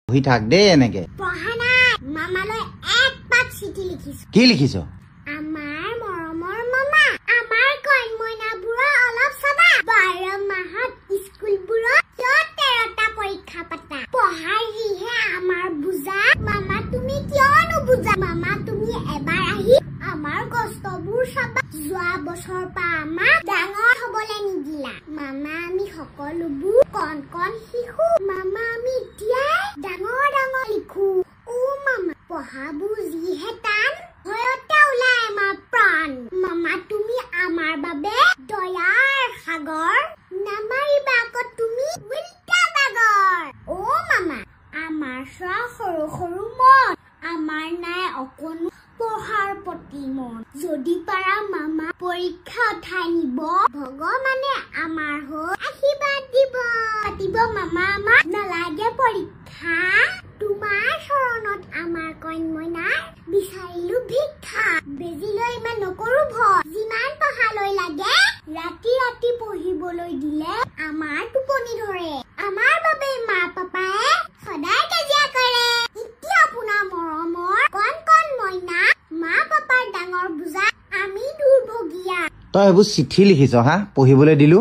বহি থাক দে এনেকে পঢ়া নাই মামালৈ এক পাত চিঠি লিখিছো কি লিখিছ আমাৰ মৰমৰ মামা আমাৰ কইন মইনাবোৰৰ অলপ চাবা 12 মাহত স্কুলবোৰত 13টা পৰীক্ষা পাতা পঢ়াৰ যিহে আমাৰ বুজা মামা তুমি কিয় নুবুজা মামা তুমি এবাৰ আহি আমাৰ কষ্টবোৰ চাবা যোৱা বছৰ পৰা আমাক ডাঙৰ হ'বলৈ নিদিলা মামা আমি সকলোবোৰ কণ কণ শিশু মামা আমি এতিয়াই ডাঙৰ ডাঙৰ লিখো ও মামা পঢ়াবোৰ যিহে টান ভয়তে ওলাই আমাৰ প্ৰাণ মামা তুমি আমাৰ বাবে দয়াৰ সাগৰ নামাৰিবা আকৌ তুমি উল্টা বাগৰ ও মামা আমাৰ চোৱা সৰু সৰু মন আমাৰ নাই অকণো পঢ়াৰ প্ৰতি মন যদি পাৰা মামা পৰীক্ষা উঠাই নিব ভগৱানে আমাৰ হৈ আশীৰ্বাদ দিব মামা আমাক নালাগে পৰীক্ষা তোমাৰ চৰণত আমাৰ কইন মইনা বিচাৰিলো ভিক্ষা বেজিলৈ ইমান নকৰো ভয় যিমান পঢ়ালৈ লাগে ৰাতি ৰাতি পঢ়িবলৈ দিলে আমাৰ টোপনি ধৰে আমাৰ বাবে মা পাপায়ে সদায় কাজিয়া কৰে এতিয়া আপোনাৰ মৰমৰ কণ কণ মইনা মা পাপাৰ ডাঙৰ বুজা আমি দুৰ্ভগীয়া তই এইবোৰ চিঠি লিখিছ হা পঢ়িবলৈ দিলো